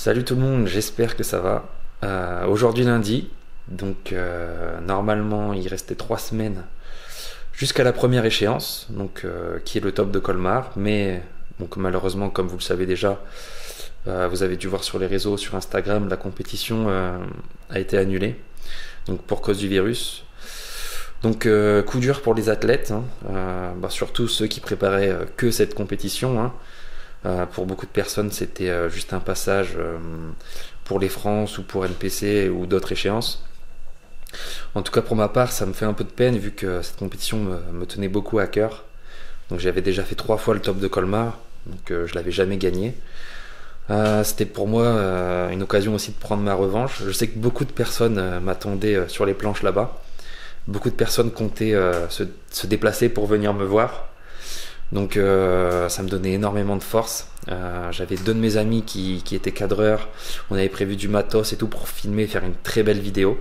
Salut tout le monde, j'espère que ça va. Aujourd'hui lundi, donc normalement il restait 3 semaines jusqu'à la première échéance, donc qui est le top de Colmar, mais donc malheureusement comme vous le savez déjà, vous avez dû voir sur les réseaux, sur Instagram, la compétition a été annulée, donc pour cause du virus. Donc coup dur pour les athlètes, surtout ceux qui préparaient que cette compétition. Pour beaucoup de personnes, c'était juste un passage pour les France ou pour NPC ou d'autres échéances. En tout cas, pour ma part, ça me fait un peu de peine vu que cette compétition me tenait beaucoup à cœur. Donc, j'avais déjà fait 3 fois le top de Colmar, donc je l'avais jamais gagné. C'était pour moi une occasion aussi de prendre ma revanche. Je sais que beaucoup de personnes m'attendaient sur les planches là-bas. Beaucoup de personnes comptaient se déplacer pour venir me voir. Donc ça me donnait énormément de force. J'avais 2 de mes amis qui étaient cadreurs. On avait prévu du matos et tout pour filmer, faire une très belle vidéo.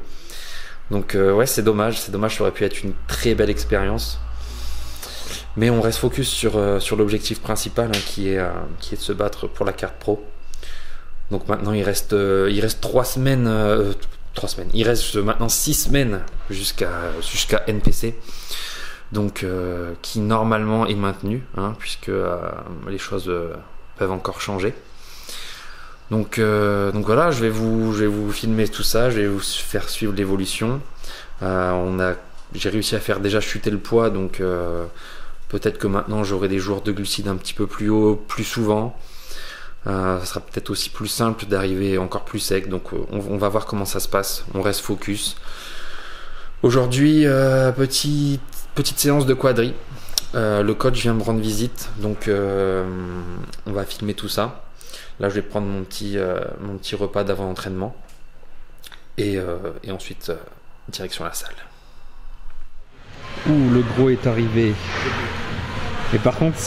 Donc ouais, c'est dommage, ça aurait pu être une très belle expérience. Mais on reste focus sur l'objectif principal qui est de se battre pour la carte pro. Donc maintenant il reste 3 semaines, 3 semaines. Il reste maintenant 6 semaines jusqu'à NPC. Donc qui normalement est maintenu, puisque les choses peuvent encore changer. Donc voilà, je vais vous filmer tout ça, je vais vous faire suivre l'évolution. J'ai réussi à faire déjà chuter le poids, donc peut-être que maintenant j'aurai des jours de glucides un petit peu plus haut, plus souvent. Ça sera peut-être aussi plus simple d'arriver encore plus sec, donc on va voir comment ça se passe, on reste focus. Aujourd'hui, petite séance de quadri. Le coach vient me rendre visite, donc on va filmer tout ça. Là, je vais prendre mon petit repas d'avant l'entraînement et ensuite direction la salle. Ouh, le gros est arrivé. Et par contre,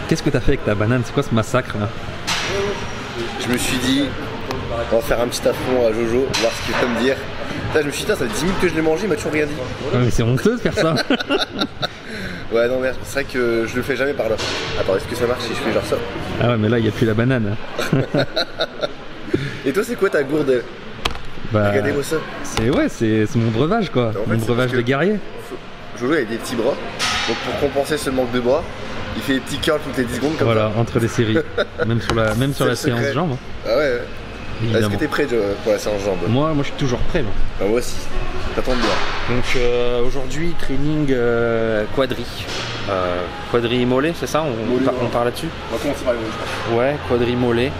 qu'est-ce que t'as fait avec ta banane? C'est quoi ce massacre là? Je me suis dit, on va faire un petit affront à Jojo, voir ce qu'il va me dire. Là, je me suis dit, ça fait 10 minutes que je l'ai mangé, il m'a toujours rien dit. Ouais, mais c'est honteux de faire ça. Ouais, non, merde, c'est vrai que je le fais jamais par là. Attends, est-ce que ça marche si je fais genre ça? Ah ouais, mais là, il n'y a plus la banane. Et toi, c'est quoi ta gourde? Regardez-moi ça. C'est mon breuvage quoi. En fait, mon breuvage de guerrier. Jojo a des petits bras, donc pour compenser ce manque de bras, il fait des petits curls toutes les 10 secondes comme voilà, ça. entre les séries. même sur la séance jambes. Ah ouais. Est-ce que t'es prêt pour la séance jambes? Moi je suis toujours prêt. Moi aussi. T'attends bien. Donc aujourd'hui training quadri. Quadri mollet, c'est ça? On parle là-dessus? On va commencer par les mollets, je pense. Ouais, quadri mollet.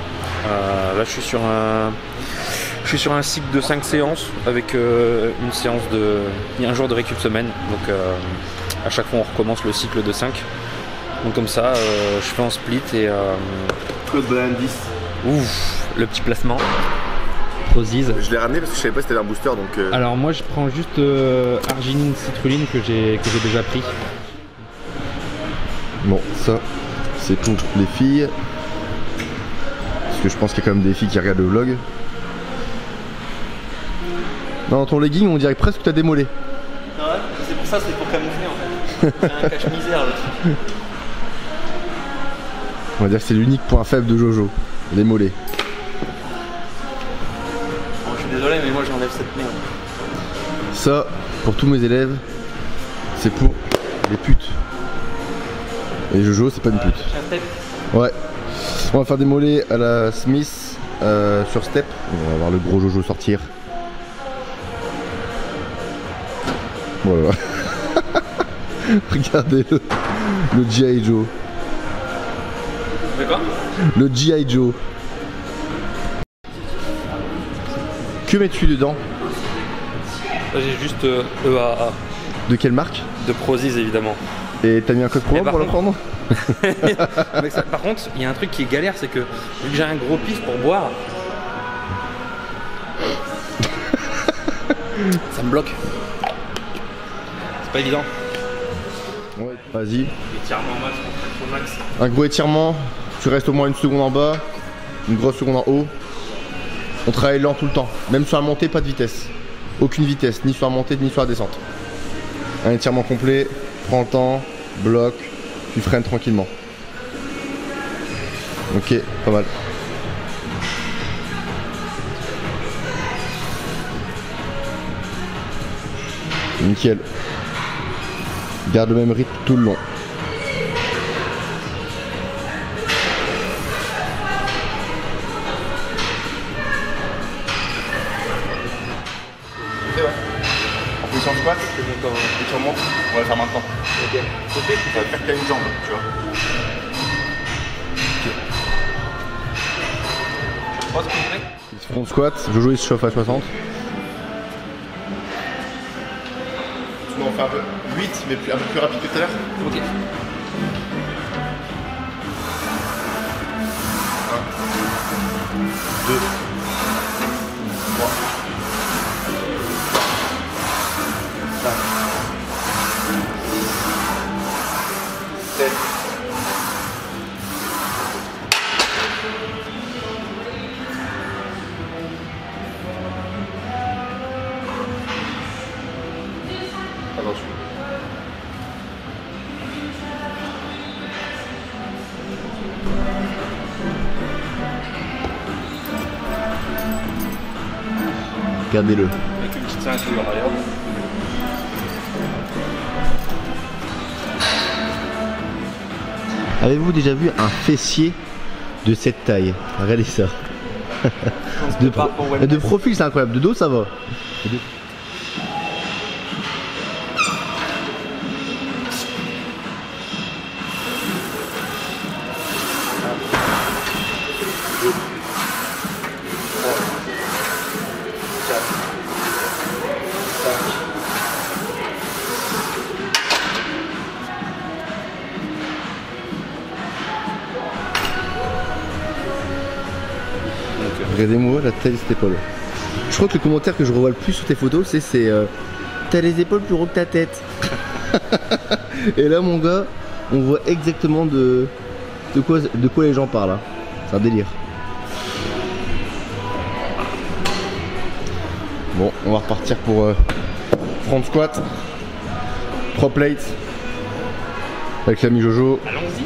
Là je suis sur un cycle de 5 séances avec une séance un jour de récup semaine. Donc à chaque fois on recommence le cycle de 5. Donc comme ça je fais en split et Close banane 10. Ouf, le petit placement. Prozise. Je l'ai ramené parce que je savais pas si c'était un booster donc. Alors moi je prends juste arginine citrulline que j'ai déjà pris. Bon, ça c'est pour les filles. Parce que je pense qu'il y a quand même des filles qui regardent le vlog. Non, dans ton legging on dirait presque que t'as des mollets. Ah ouais, c'est pour ça, c'est pour camoufler en fait. C'est un cache-misère le truc. On va dire que c'est l'unique point faible de Jojo, les mollets. Bon, je suis désolé, mais moi j'enlève cette merde. Ça, pour tous mes élèves, c'est pour les putes. Et Jojo, c'est pas une pute. J'ai un step. Ouais. On va faire des mollets à la Smith sur step. On va voir le gros Jojo sortir. Voilà. Regardez le G.I. Joe. De quoi? Le G.I. Joe. Que mets-tu dedans? Là j'ai juste EAA. De quelle marque? De Prozise évidemment. Et t'as mis un code promo pour le prendre? Par contre, il y a un truc qui est galère, c'est que vu que j'ai un gros pif pour boire, ça me bloque. C'est pas évident. Ouais, vas-y. Étirement max. Un gros étirement, tu restes au moins 1 seconde en bas, une grosse seconde en haut. On travaille lent tout le temps, même sur la montée, pas de vitesse. Aucune vitesse, ni sur la montée, ni sur la descente. Un étirement complet, prends le temps, bloque, tu freines tranquillement. Ok, pas mal. Nickel. Garde le même rythme tout le long. En position de squat, et tu remontes, on va le faire maintenant. Ok. Côté, Tu vas faire qu'à une jambe, tu vois. je pense qu'on est. Front squat, Jojo il se chauffe à 60. Sinon on fait un peu 8 mais un peu plus rapide que tout à l'heure. Ok. 1, 2, 3, 5, 7. Attention. Regardez-le. Avec une petite ceinture en arrière. Avez-vous déjà vu un fessier de cette taille? Regardez ça. De profil c'est incroyable, de dos ça va. Regardez-moi la taille de cette épaule. Je crois que le commentaire que je revois le plus sur tes photos, c'est t'as les épaules plus gros que ta tête. Et là mon gars, on voit exactement de quoi les gens parlent. Hein. C'est un délire. Bon, on va repartir pour front squat. 3 plates. Avec l'ami Jojo. Allons-y.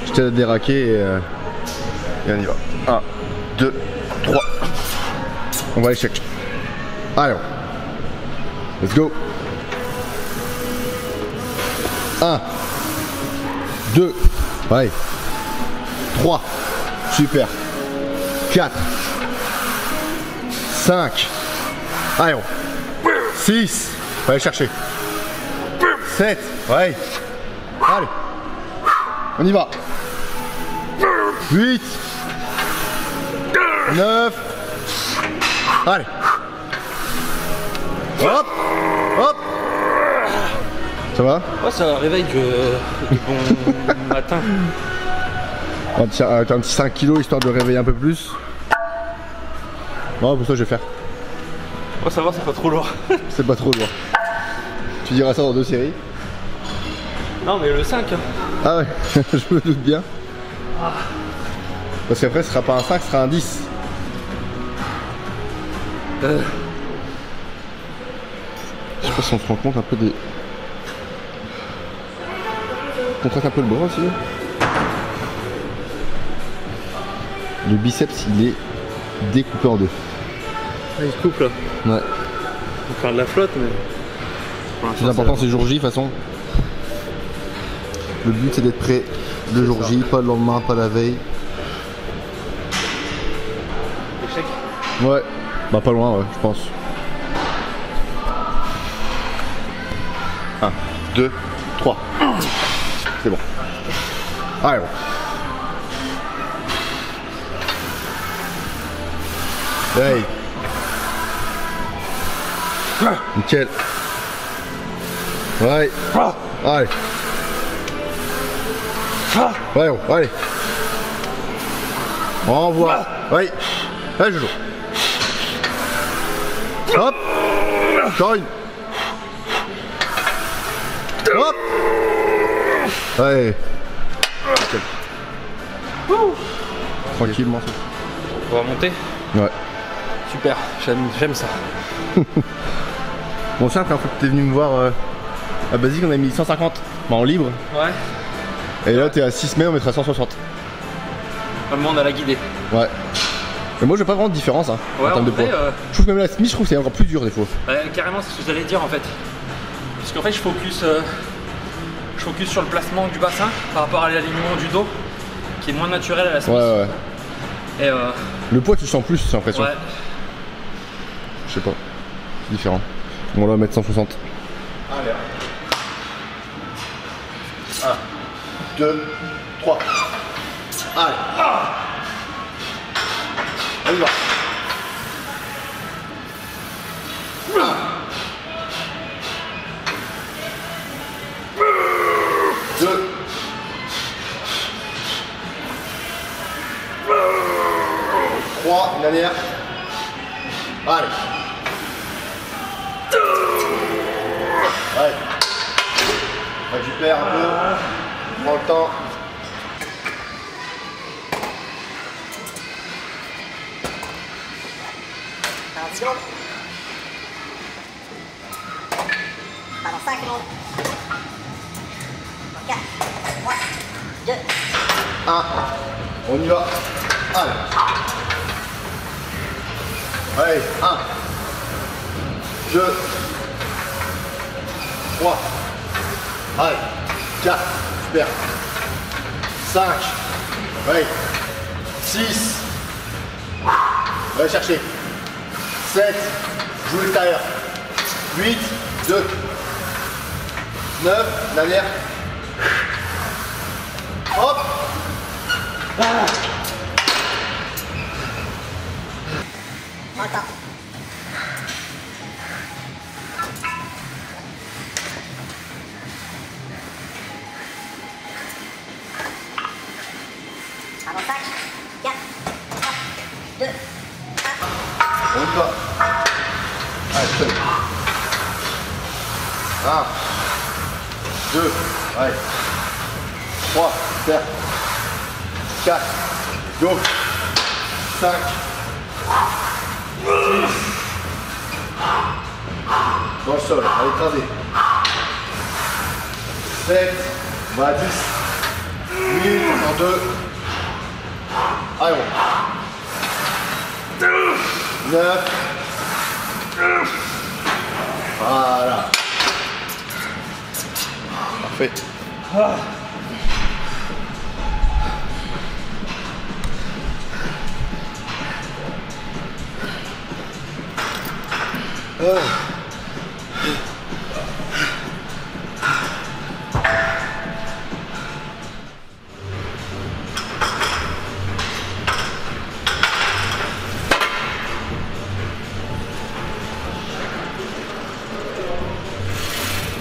Je t'aide à déraquer et on y va. 1, 2, 3. On va l'échec. Allez. Let's go. 1, 2, ouais. 3. Super. 4. 5. Allez. 6. On va aller chercher. 7. Ouais. Allez. On y va. 8. 9. Allez. Hop. Hop. Ça va? Oh, ça réveille de bon matin. Avec un petit 5 kg histoire de réveiller un peu plus. Bon, pour ça je vais faire. Oh, ça va, c'est pas trop lourd. C'est pas trop lourd. Tu diras ça dans 2 séries. Non, mais le 5. Ah ouais, je me doute bien. Parce qu'après ce sera pas un 5, ce sera un 10. Je sais pas si on se rend compte un peu des... On contracte un peu le bras aussi. Le biceps il est découpé en deux. Ah, il se coupe là. Ouais. On va faire de la flotte, mais. Le plus important c'est le jour J de toute façon. Le but c'est d'être prêt le jour J, pas le lendemain, pas la veille. Échec. Ouais, bah pas loin ouais, je pense. 1, 2, 3. C'est bon. Allez bon. Hey. Nickel. Ouais. Allez. Ouais, bon, allez. On envoie. Ouais. Allez, Jojo. Hop. Encore une. Hop. Ouais. Nickel. Tranquillement. On va monter. Ouais. Super, j'aime ça. Bon, tiens, quand t'es venu me voir à Basique, on a mis 150 en libre. Ouais. Et là, t'es à 6 semaines, on mettra 160. Tout le monde à la guider. Ouais. Et moi, j'ai pas vraiment de différence hein, Ouais, en termes de vrai, poids. Je trouve que même la Smith, je trouve que c'est encore plus dur des fois. Carrément, c'est ce que j'allais dire en fait. Parce qu'en fait, je focus sur le placement du bassin par rapport à l'alignement du dos, qui est moins naturel à la Smith. Ouais. Et le poids, tu le sens plus, j'ai l'impression. ouais. Je sais pas. C'est différent. Bon, là, on va mettre 160. Allez. 1, 2, 3. Allez. On y va. 2. 3, une dernière. Allez. Ouais. Récupère un peu. Prends le temps. Pardon, 5 secondes. 4, 3, 2. 1. On y va. Allez. Allez, 1, 2, 3, allez, 4, super, 5, allez, 6, allez chercher, 7, joue l'extérieur, 8, 2, 9, dernière, hop, Attends. Pardon, 5, 4, 3, 2, 1. on y va, allez, seul, 1, 2, allez, 3, faire, 4, go, 5, 6, dans le sol, allez écraser, 7, on va à 10, 8, encore 2, allez bon, 9, voilà, parfait.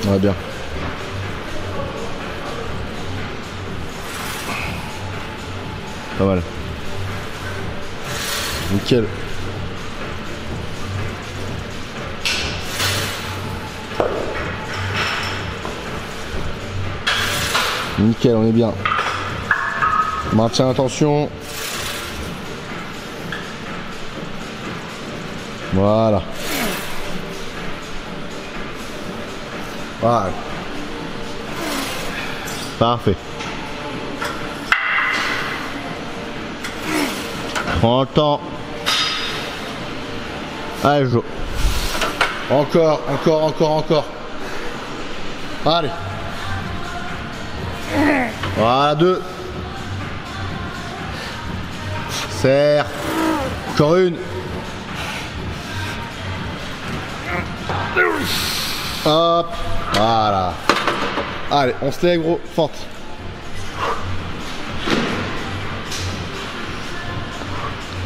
Ouais, bien. Pas mal. Nickel. Nickel, on est bien. Maintien attention. Voilà. Voilà. Parfait. Prends le temps. Allez, Jo. Encore. Allez. Voilà, 2. Serre. Encore une. Hop. Voilà. Allez, on se lève, gros. Fente.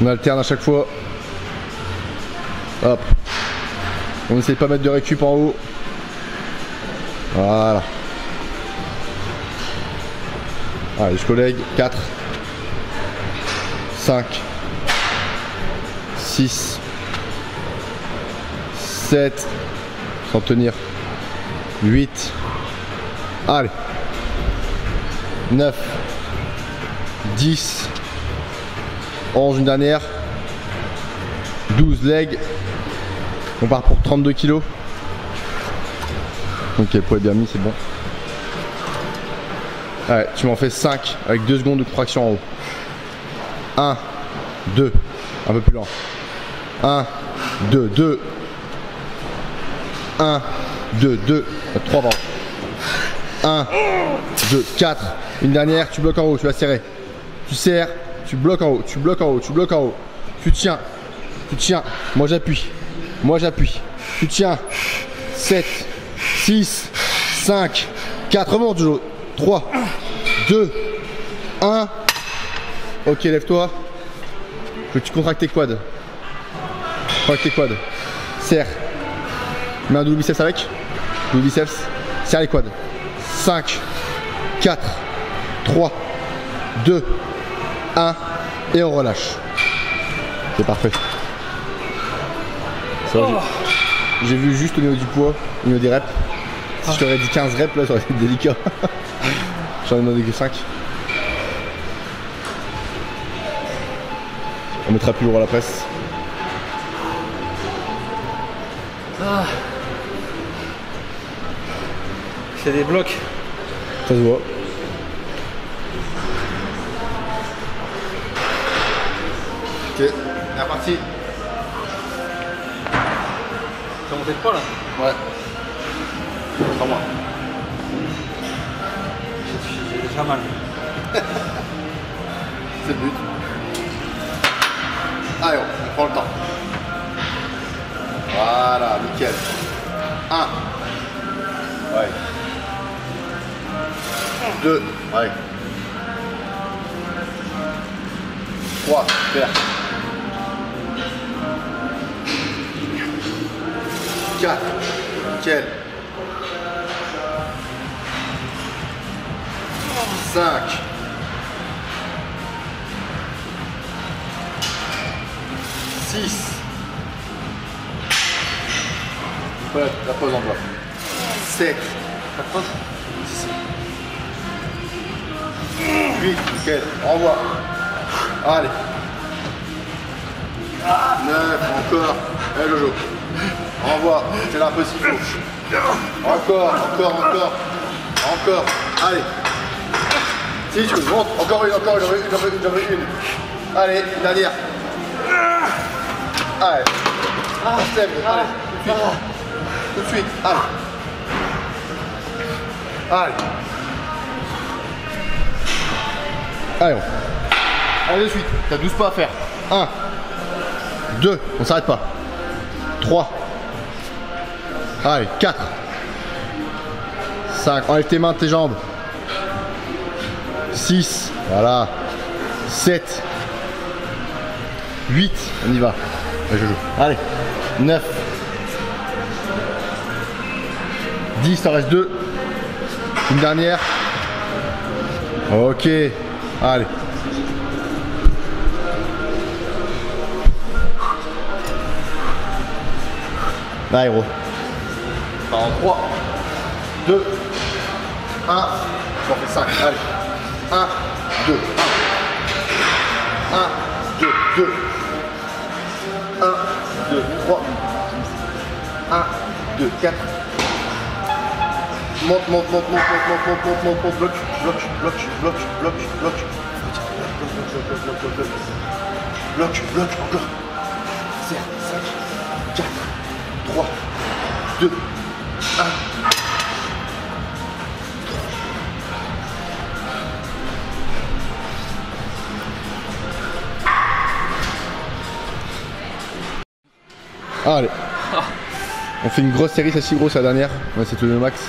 On alterne à chaque fois. Hop. On essaie de pas mettre de récup en haut. Voilà. Allez, jusqu'au leg. 4, 5, 6, 7, sans tenir, 8, allez, 9, 10, 11, une dernière, 12 legs, on part pour 32 kg. Ok, le poids est bien mis, c'est bon. Allez, tu m'en fais 5 avec 2 secondes de contraction en haut. 1, 2, un peu plus lent. 1, 2, 2, 1, 2, 2, 3 par 1, 2, 4. Une dernière, tu bloques en haut, tu vas serrer. Tu serres, tu bloques en haut, tu bloques en haut, tu bloques en haut. Tu tiens, moi j'appuie, tu tiens. 7, 6, 5, 4, remonte Jojo. 3, 2, 1. Ok, lève-toi. Je veux que tu contractes tes quads. Contracte tes quads. Serre. Mets un double biceps avec. Double biceps. Serre les quads. 5, 4, 3, 2, 1. Et on relâche. C'est parfait. Ça, j'ai vu juste au niveau du poids, au niveau des reps. Si je t'aurais dit 15 reps, là, ça aurait été délicat. J'en ai demandé que 5. On mettra plus lourd à la presse. Ah. C'est des blocs. Ça se voit. Ok, c'est reparti. T'as monté de poids là? Ouais. Pas moi. J'ai déjà mal. C'est le but. Allez, on prend le temps. Voilà, nickel. 1. Ouais. 2. Ouais. 3. Super. 4. Nickel. 5. 6. Voilà, la pause en bas. 7. La pause? 8. Nickel. Renvoie. Allez. 9. Encore. Allez Jojo. Renvoie. C'est là un peu s'il faut. Encore. Allez. Si tu veux, monte. Encore une. Allez, une dernière. Allez. Step. Allez. Tout de suite. Allez. Allez de suite. T'as 12 pas à faire. 1. 2. On s'arrête pas. 3. Allez, 4. 5. Enlève tes mains de tes jambes. 6. Voilà. 7. 8. On y va. Ouais, je joue. Allez. 9. 10. T'en reste 2. Une dernière. Ok. Allez. Là, héros. En 3, 2, 1. On fait 5. Allez. 1, 2, 1. 1, 2, 2. 1, 2, 3. 1, 2, 4. Monte, bloc, encore. Serre, 5, 4, 3, 2, 1. Allez. On fait une grosse série, celle-ci grosse, la dernière. On va essayer de le max.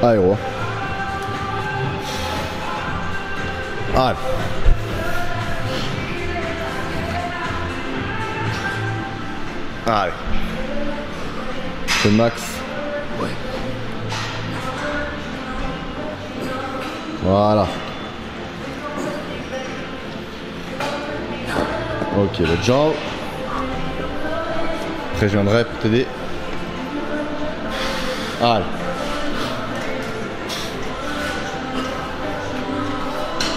Allez, gros. Allez. Allez. C'est le max. Ouais. Voilà. Ok, l'autre jambe. Après, je viendrai pour t'aider. Allez.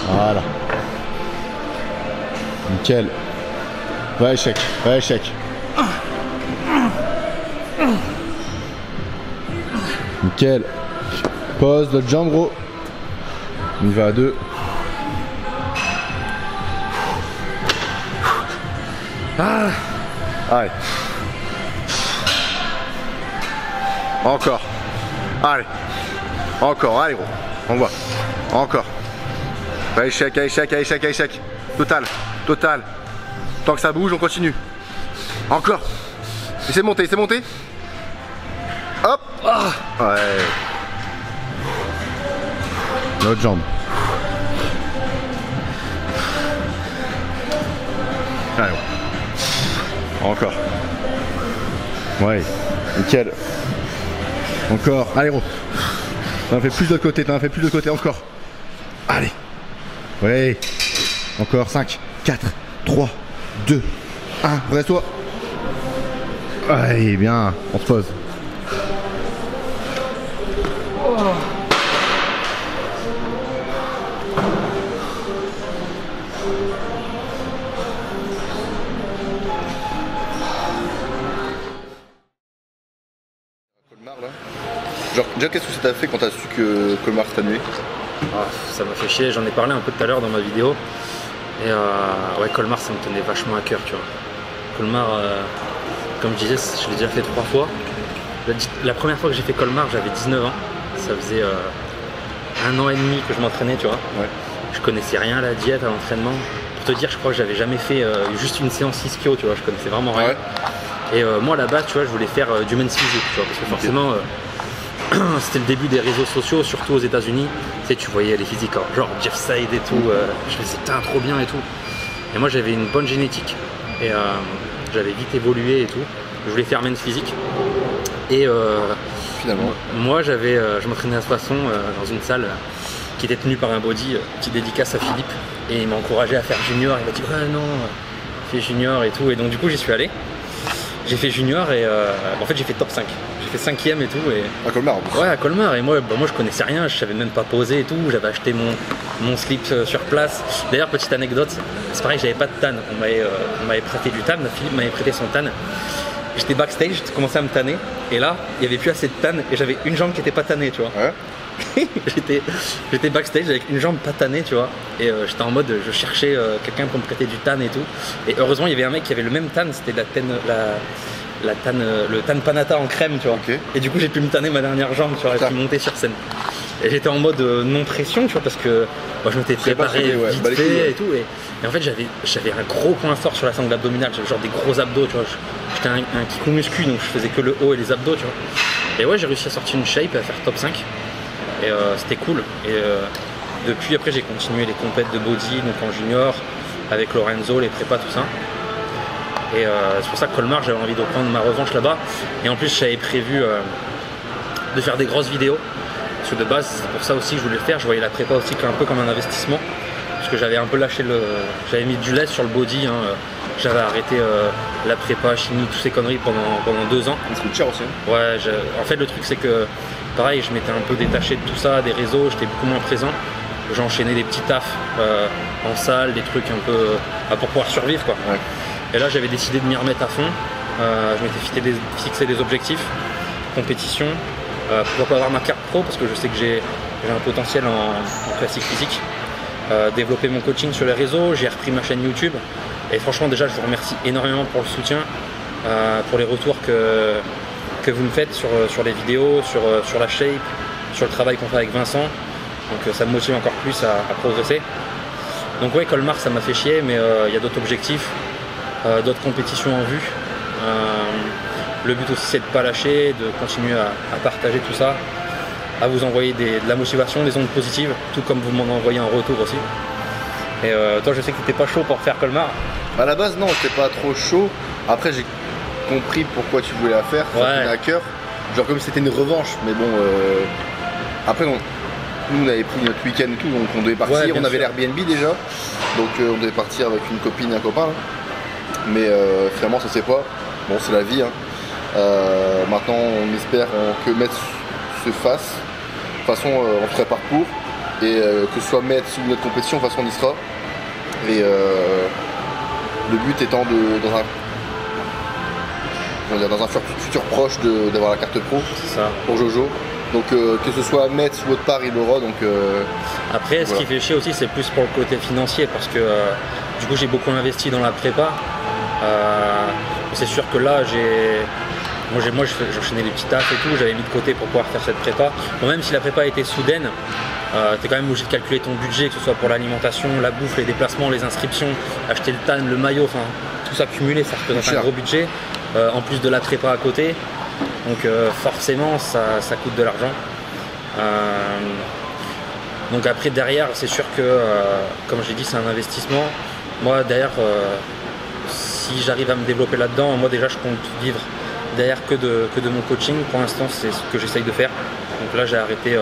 Voilà. Nickel. Va échec. Nickel. Pose, l'autre jambe, gros. On y va à 2. Allez. Encore. Allez. Encore, allez gros. On voit. Encore. Échec, échec, échec, échec. Total, total. Tant que ça bouge, on continue. Encore. Et c'est monté, c'est monté. Hop. Ouais. L'autre jambe. Allez. Encore. Ouais. Nickel. Encore. Allez gros. T'en fais plus de l'autre côté, t'en fais plus de l'autre côté encore. Allez. Ouais. Encore 5, 4, 3, 2, 1. Reste-toi. Allez, bien. On se pose. Colmar là. Genre, déjà, qu'est-ce que ça t'a fait quand t'as su que Colmar s'est annulé? Ça m'a fait chier, j'en ai parlé un peu tout à l'heure dans ma vidéo. Et ouais, Colmar, ça me tenait vachement à cœur, tu vois. Colmar, comme je disais, je l'ai déjà fait 3 fois. La première fois que j'ai fait Colmar, j'avais 19 ans. Ça faisait 1 an et demi que je m'entraînais, tu vois. Ouais. Je connaissais rien à la diète, à l'entraînement. Pour te dire, je crois que j'avais jamais fait juste une séance ischio, tu vois. Je connaissais vraiment rien. Ouais. Et moi, à la base, tu vois, je voulais faire du men's physique, tu vois. Parce que forcément, c'était le début des réseaux sociaux, surtout aux États-Unis. Tu sais, tu voyais les physiques, genre Jeff Side et tout. Je me disais, putain, trop bien et tout. Et moi, j'avais une bonne génétique. Et j'avais vite évolué et tout. Je voulais faire men's physique. Et finalement, moi, je m'entraînais à Soissons dans une salle qui était tenue par un body, petite dédicace à Philippe. Et il m'a encouragé à faire junior. Il m'a dit, ouais, non, fais junior et tout. Et donc, du coup, j'y suis allé. J'ai fait junior et en fait j'ai fait top 5. J'ai fait 5ème et tout. Et... à Colmar en plus. Ouais, à Colmar. Et moi, je connaissais rien, je savais même pas poser et tout. J'avais acheté mon slip sur place. D'ailleurs, petite anecdote, c'est pareil, j'avais pas de tanne. On m'avait prêté du tanne, Philippe m'avait prêté son tanne. J'étais backstage, j'ai commencé à me tanner. Et là, il n'y avait plus assez de tanne et j'avais une jambe qui était pas tannée, tu vois. Ouais. J'étais backstage avec une jambe pas tannée, tu vois. Et j'étais en mode, je cherchais quelqu'un pour me prêter du tan et tout. Et heureusement, il y avait un mec qui avait le même tan, c'était le tan Panata en crème, tu vois. Okay. Et du coup, j'ai pu me tanner ma dernière jambe, tu vois, et puis monter sur scène. Et j'étais en mode non pression, tu vois, parce que moi, je m'étais préparé vite fait et tout. Et en fait, j'avais un gros point fort sur la sangle abdominale, j'avais genre des gros abdos, tu vois. J'étais un kikou muscu, donc je faisais que le haut et les abdos, tu vois. Et ouais, j'ai réussi à sortir une shape et à faire top 5. Et c'était cool. Et depuis, après, j'ai continué les compètes de body, donc en junior, avec Lorenzo, les prépas, tout ça. Et c'est pour ça que Colmar, j'avais envie de prendre ma revanche là-bas. Et en plus, j'avais prévu de faire des grosses vidéos. Parce que de base, c'est pour ça aussi que je voulais le faire. Je voyais la prépa aussi un peu comme un investissement. Parce que j'avais un peu lâché j'avais mis du lait sur le body. Hein. J'avais arrêté la prépa, chimie, toutes ces conneries pendant 2 ans. Ça coûte cher aussi. Hein. Ouais, en fait, le truc, c'est que pareil, je m'étais un peu détaché de tout ça, des réseaux, j'étais beaucoup moins présent. J'enchaînais des petits tafs en salle, des trucs un peu pour pouvoir survivre, quoi. Ouais. Et là, j'avais décidé de m'y remettre à fond. Je m'étais fixé des objectifs, compétition, pourquoi pas avoir ma carte pro, parce que je sais que j'ai un potentiel en classique physique. Développer mon coaching sur les réseaux, j'ai repris ma chaîne YouTube. Et franchement, déjà, je vous remercie énormément pour le soutien, pour les retours que vous me faites sur les vidéos, sur la shape, sur le travail qu'on fait avec Vincent. Donc ça me motive encore plus à progresser. Donc ouais, Colmar, ça m'a fait chier, mais il y a d'autres objectifs, d'autres compétitions en vue. Le but aussi, c'est de ne pas lâcher, de continuer à partager tout ça, à vous envoyer de la motivation, des ondes positives, tout comme vous m'en envoyez en retour aussi. Et toi, je sais que tu n'étais pas chaud pour faire Colmar. À la base, non, j'étais pas trop chaud. Après, j'ai compris pourquoi tu voulais la faire, ça tenait à cœur. Genre comme si c'était une revanche, mais bon. Après, nous, on avait pris notre week-end et tout, donc on devait partir. On avait l'Airbnb déjà, donc on devait partir avec une copine et un copain. Là. Mais finalement, ça c'est pas. Bon, c'est la vie. Hein. Maintenant, on espère que Metz se fasse. De toute façon, on se prépare pour. Et que ce soit Metz ou notre compétition, de toute façon, on y sera. Et le but étant dans un futur proche d'avoir la carte pro pour Jojo. Donc que ce soit à Metz ou autre part, il l'aura. Donc, après, ce qui fait chier aussi, c'est plus pour le côté financier, parce que du coup, j'ai beaucoup investi dans la prépa. C'est sûr que là, moi j'enchaînais les petits tafs et tout, j'avais mis de côté pour pouvoir faire cette prépa. Bon, même si la prépa était soudaine, t'es quand même obligé de calculer ton budget, que ce soit pour l'alimentation, la bouffe, les déplacements, les inscriptions, acheter le TAN, le maillot, enfin tout ça cumulé, ça représente un gros budget, en plus de la prépa à côté. Donc forcément ça coûte de l'argent. Donc après derrière c'est sûr que comme je l'ai dit c'est un investissement. Moi derrière si j'arrive à me développer là-dedans, moi déjà je compte vivre derrière que de mon coaching. Pour l'instant c'est ce que j'essaye de faire. Donc là j'ai arrêté,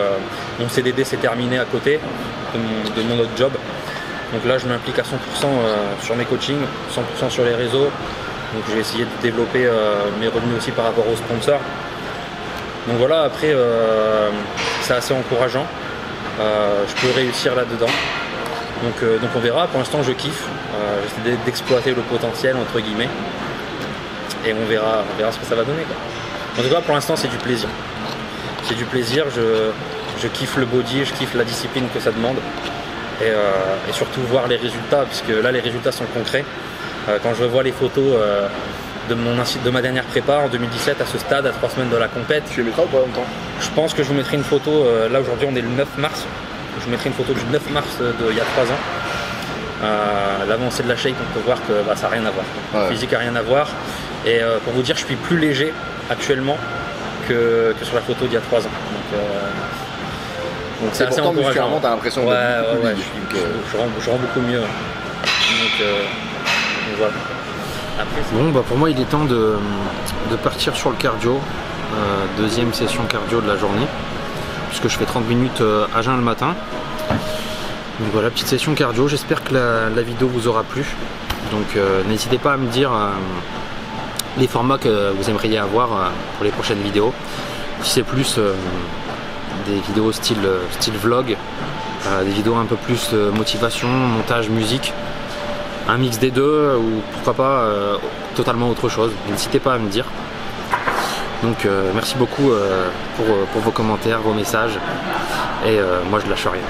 mon CDD s'est terminé à côté de mon autre job. Donc là je m'implique à 100% sur mes coachings, 100% sur les réseaux. Donc je vais essayer de développer mes revenus aussi par rapport aux sponsors. Donc voilà, après c'est assez encourageant. Je peux réussir là-dedans. Donc on verra, pour l'instant je kiffe. J'essaie d'exploiter le potentiel entre guillemets. Et on verra ce que ça va donner, quoi. En tout cas pour l'instant c'est du plaisir. C'est du plaisir, je kiffe le body, je kiffe la discipline que ça demande. Et surtout voir les résultats, puisque là les résultats sont concrets. Quand je revois les photos de ma dernière prépa en 2017 à ce stade, à 3 semaines de la compète. Tu les mettras ou pas en même temps? Je pense que je vous mettrai une photo, là aujourd'hui on est le 9 mars, je vous mettrai une photo du 9 mars d'il y a 3 ans. L'avancée de la shape, on peut voir que ça n'a rien à voir. Ouais. Le physique n'a rien à voir. Et pour vous dire, je suis plus léger actuellement que sur la photo d'il y a 3 ans. Donc c'est assez encourageant. Musculairement, t'as l'impression de je rends beaucoup mieux. Donc voilà. Bon, pour moi il est temps de partir sur le cardio. Deuxième session cardio de la journée, puisque je fais 30 minutes à jeun le matin. Donc voilà, petite session cardio. J'espère que la vidéo vous aura plu. Donc n'hésitez pas à me dire les formats que vous aimeriez avoir pour les prochaines vidéos. Si c'est plus des vidéos style vlog, des vidéos un peu plus motivation, montage, musique, un mix des deux, ou pourquoi pas totalement autre chose. N'hésitez pas à me dire. Donc merci beaucoup pour vos commentaires, vos messages, et moi je lâche rien.